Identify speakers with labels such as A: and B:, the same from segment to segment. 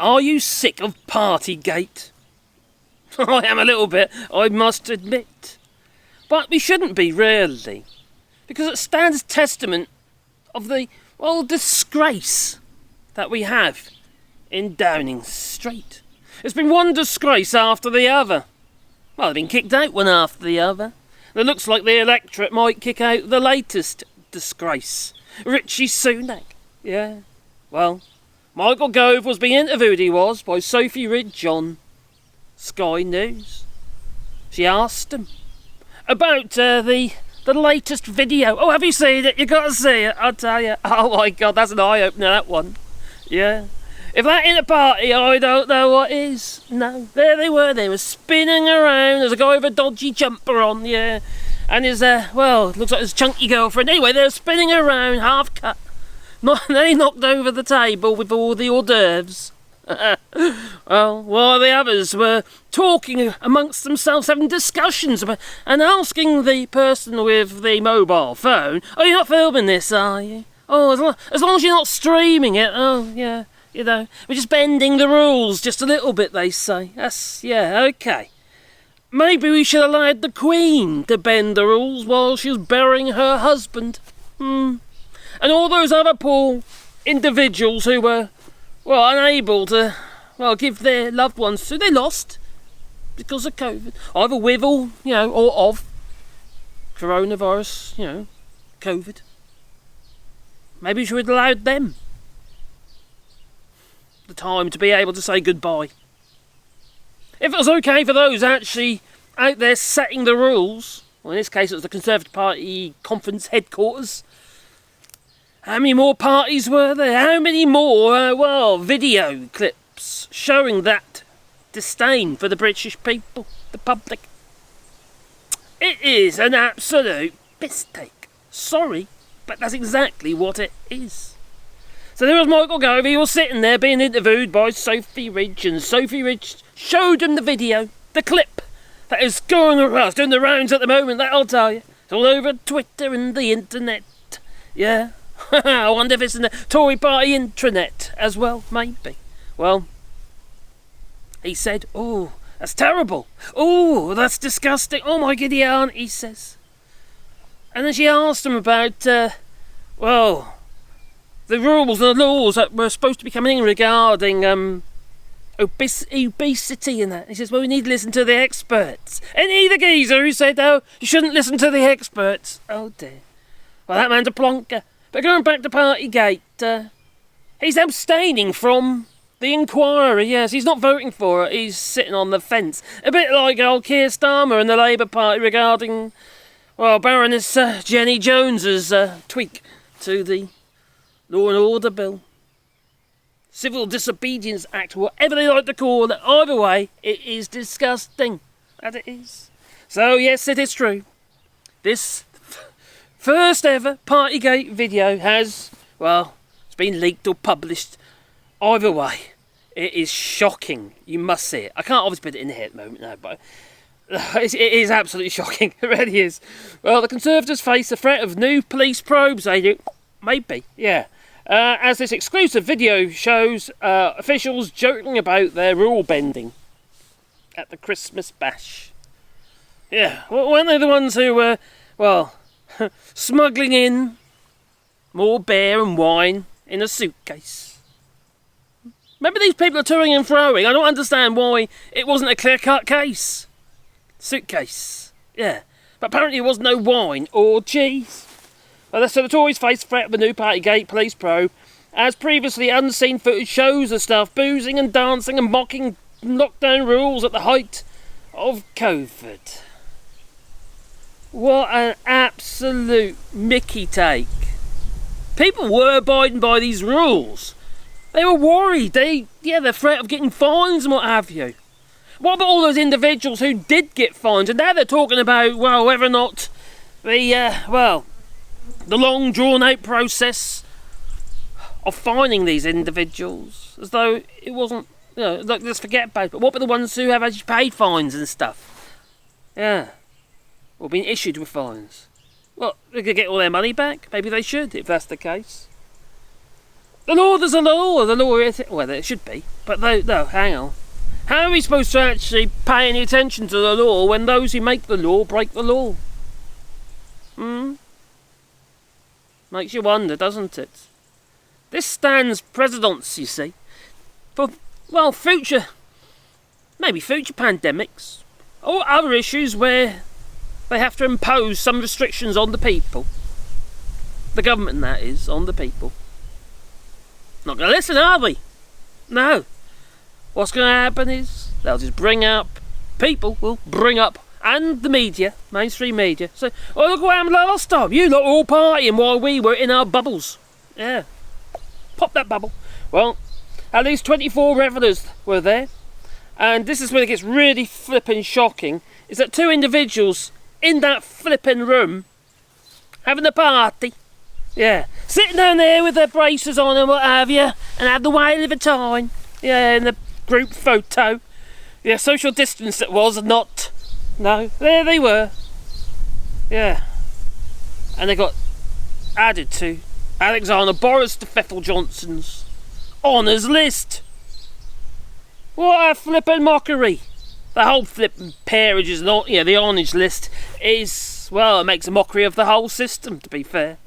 A: Are you sick of Partygate? I am a little bit, I must admit. But we shouldn't be, really. Because it stands testament of the, disgrace that we have in Downing Street. It's been one disgrace after the other. Well, they've been kicked out one after the other. And it looks like the electorate might kick out the latest disgrace. Richie Sunak. Yeah. Well, Michael Gove was being interviewed, he was, by Sophie Ridge on Sky News. She asked him about the latest video. Oh, have you seen it? You got to see it, I'll tell you. Oh my God, that's an eye-opener, that one. Yeah. If that ain't a party, I don't know what is. No, there they were spinning around. There's a guy with a dodgy jumper on, yeah. And his, it looks like his chunky girlfriend. Anyway, they're spinning around, half cut. Then he knocked over the table with all the hors d'oeuvres. Well, while the others were talking amongst themselves, having discussions about, and asking the person with the mobile phone, "Oh, you're not filming this, are you? Oh, as long as you're not streaming it, oh, yeah. You know, we're just bending the rules just a little bit," they say. Okay. Maybe we should have allowed the Queen to bend the rules while she was burying her husband. And all those other poor individuals who were, unable to, give their loved ones who they lost because of COVID. Either with or of coronavirus, COVID. Maybe we should have allowed them the time to be able to say goodbye. If it was okay for those actually out there setting the rules, well, in this case it was the Conservative Party conference headquarters, how many more parties were there? How many more, video clips showing that disdain for the British people, the public? It is an absolute mistake. Sorry, but that's exactly what it is. So there was Michael Gove. He was sitting there being interviewed by Sophie Ridge, and Sophie Ridge showed him the video, the clip that is going around, it's doing the rounds at the moment, that'll tell you. It's all over Twitter and the internet. Yeah. I wonder if it's in the Tory party intranet as well, maybe. Well, he said, "Oh, that's terrible. Oh, that's disgusting. Oh my giddy aunt," he says. And then she asked him about, the rules and the laws that were supposed to be coming in regarding obesity and that. He says, "Well, we need to listen to the experts." And he, the geezer, who said, "Oh, you shouldn't listen to the experts." Oh dear. Well, that man's a plonker. But going back to Partygate, he's abstaining from the inquiry. Yes, he's not voting for it. He's sitting on the fence. A bit like old Keir Starmer and the Labour Party regarding, Baroness Jenny Jones's tweak to the Law and Order Bill. Civil Disobedience Act, whatever they like to call it. Either way, it is disgusting. That it is. So, yes, it is true. This first ever Partygate video has, it's been leaked or published. Either way, it is shocking. You must see it. I can't obviously put it in here at the moment now, but it is absolutely shocking. It really is. Well, the Conservatives face the threat of new police probes, they do. Maybe, yeah. As this exclusive video shows officials joking about their rule bending at the Christmas bash. Yeah, weren't they the ones who were, smuggling in more beer and wine in a suitcase? Maybe these people are touring and throwing. I don't understand why it wasn't a clear-cut case. Suitcase. Yeah. But apparently there was no wine or cheese. Well, so the Tories face threat of a new Partygate police probe, as previously unseen footage shows the staff boozing and dancing and mocking lockdown rules at the height of COVID. What an absolute Mickey take. People were abiding by these rules. They were worried. The threat of getting fines and what have you. What about all those individuals who did get fines? And now they're talking about, whether or not the long drawn-out process of fining these individuals, as though it wasn't, let's forget about it. But what about the ones who have actually paid fines and stuff? Yeah. Or been issued with fines? Well, they could get all their money back. Maybe they should, if that's the case. The law, there's a law. The law is, well, there should be. But no, hang on. How are we supposed to actually pay any attention to the law when those who make the law break the law? Makes you wonder, doesn't it? This stands precedence, you see, for, well, future pandemics or other issues where they have to impose some restrictions on the people. The government, that is, on the people. Not going to listen, are we? No. What's going to happen is they'll just bring up, people will bring up, and the media, mainstream media, say, oh, look what happened last time. You lot were all partying while we were in our bubbles. Yeah. Pop that bubble. Well, at least 24 revellers were there. And this is when it gets really flippin' shocking, is that 2 individuals in that flippin' room having a party. Yeah. Sitting down there with their braces on and what have you, and had the whale of a time. Yeah, in the group photo. Yeah, social distance it was, not. No, there they were. Yeah. And they got added to Alexander Boris de Pfeffel Johnson's honours list. What a flippin' mockery. The whole flippin' peerage is not, the honours list is, well, it makes a mockery of the whole system, to be fair.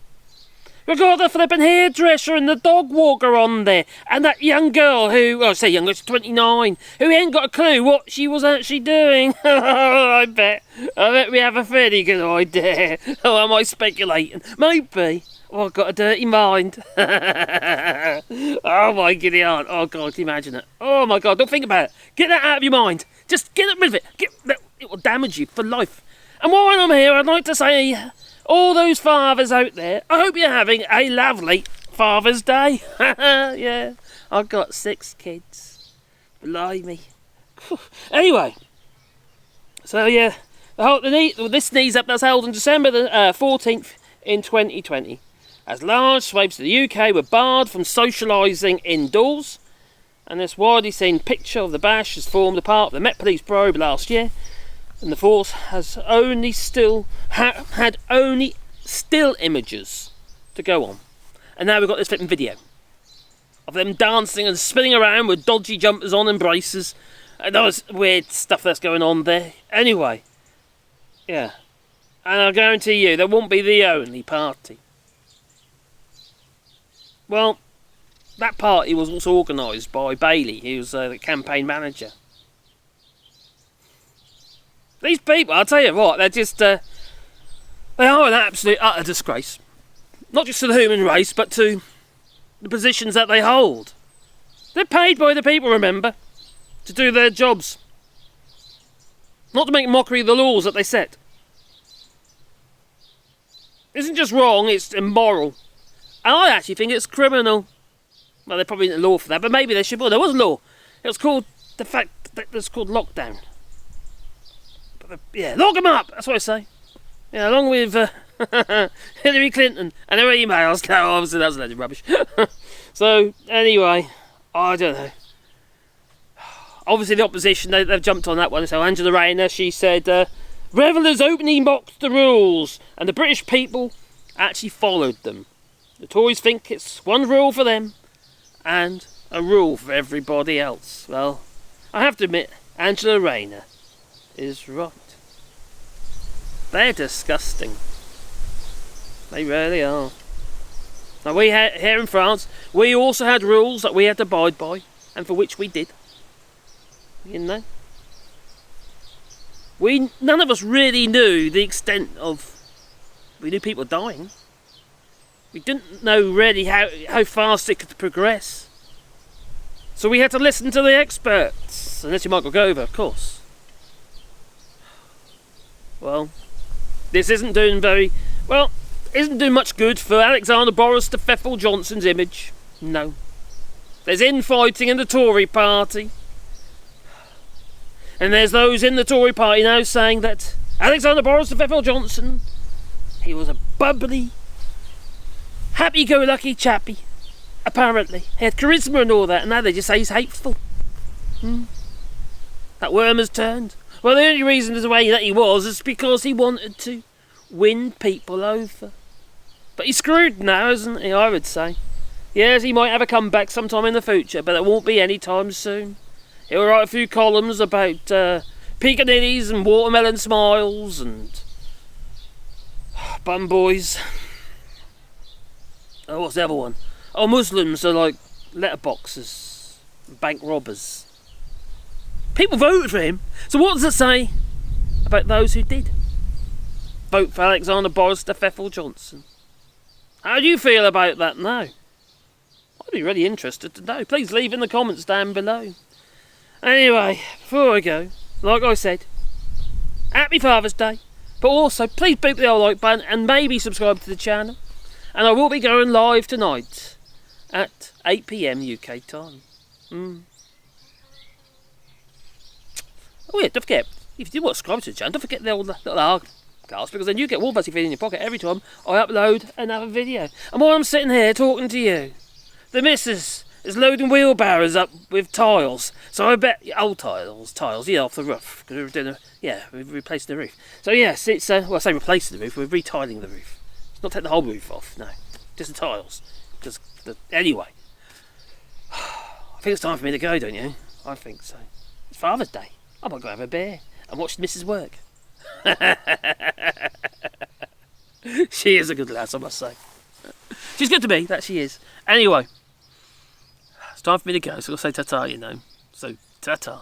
A: We've got the flippin' hairdresser and the dog walker on there, and that young girl who, well, I say young, she's 29, who ain't got a clue what she was actually doing. I bet we have a fairly good idea. Oh, am I speculating? Might be. Oh, I've got a dirty mind. Oh my giddy aunt. Oh God, imagine it. Oh my God, don't think about it. Get that out of your mind. Just get rid of it. It will damage you for life. And while I'm here, I'd like to say, all those fathers out there, I hope you're having a lovely Father's Day. Yeah, I've got 6 kids. Blimey. Anyway, so yeah, this sneeze up that's held on December the 14th in 2020. As large swathes of the UK were barred from socialising indoors, and this widely seen picture of the bash has formed a part of the Met Police probe last year, and the force has only had only still images to go on. And now we've got this flipping video of them dancing and spinning around with dodgy jumpers on and braces, and all this weird stuff that's going on there. Anyway, yeah, and I guarantee you that won't be the only party. Well, that party was also organised by Bailey, who was the campaign manager. These people, I'll tell you what, they're just, they are an absolute utter disgrace. Not just to the human race, but to the positions that they hold. They're paid by the people, remember, to do their jobs. Not to make mockery of the laws that they set. It isn't just wrong, it's immoral. And I actually think it's criminal. Well, there probably isn't a law for that, but maybe there should be. Well, there was a law. It was called, the fact that it was called lockdown. But, yeah, lock them up, that's what I say. Yeah, along with Hillary Clinton and her emails. No, obviously that was a load of rubbish. So, anyway, I don't know. Obviously the opposition, they've jumped on that one. So Angela Rayner, she said, revellers openly mocked the rules, and the British people actually followed them. The Tories think it's one rule for them and a rule for everybody else. Well, I have to admit, Angela Rayner is right. They're disgusting. They really are. Now, we had, here in France, we also had rules that we had to abide by, and for which we did. You know? None of us really knew the extent of... We knew people dying. We didn't know really how fast it could progress. So we had to listen to the experts. Unless you might go Gove, of course. Well, this isn't doing much good for Alexander Boris de Pfeffel Johnson's image. No. There's infighting in the Tory party. And there's those in the Tory party now saying that Alexander Boris de Pfeffel Johnson, he was a bubbly, happy-go-lucky chappy, apparently. He had charisma and all that, and now they just say he's hateful. That worm has turned. Well, the only reason the way that he was is because he wanted to win people over. But he's screwed now, isn't he, I would say. Yes, he might have a comeback sometime in the future, but it won't be any time soon. He'll write a few columns about piccaninnies and watermelon smiles and bum boys. Oh, what's the other one? Oh, Muslims are like letterboxers, bank robbers. People voted for him, so what does it say about those who did vote for Alexander Boris de Pfeffel Johnson? How do you feel about that now? I'd be really interested to know. Please leave in the comments down below. Anyway, before I go, like I said, happy Father's Day, but also please boot the old like button and maybe subscribe to the channel. And I will be going live tonight at 8 PM UK time. Oh yeah, don't forget, if you do want to subscribe to the channel, don't forget the old little articles, because then you get Wolf feed in your pocket every time I upload another video. And while I'm sitting here talking to you, the missus is loading wheelbarrows up with tiles. So I bet old tiles, yeah, off the roof, because we've replaced the roof. So yes, it's well, I say replacing the roof, we're retiling the roof. It's not take the whole roof off, no, just the tiles. Anyway, I think it's time for me to go, don't you? I think so. It's Father's Day. I might go have a beer and watch the missus work. She is a good lass, I must say. She's good to me, that she is. Anyway, it's time for me to go, so I'll say ta-ta, you know. So, ta-ta.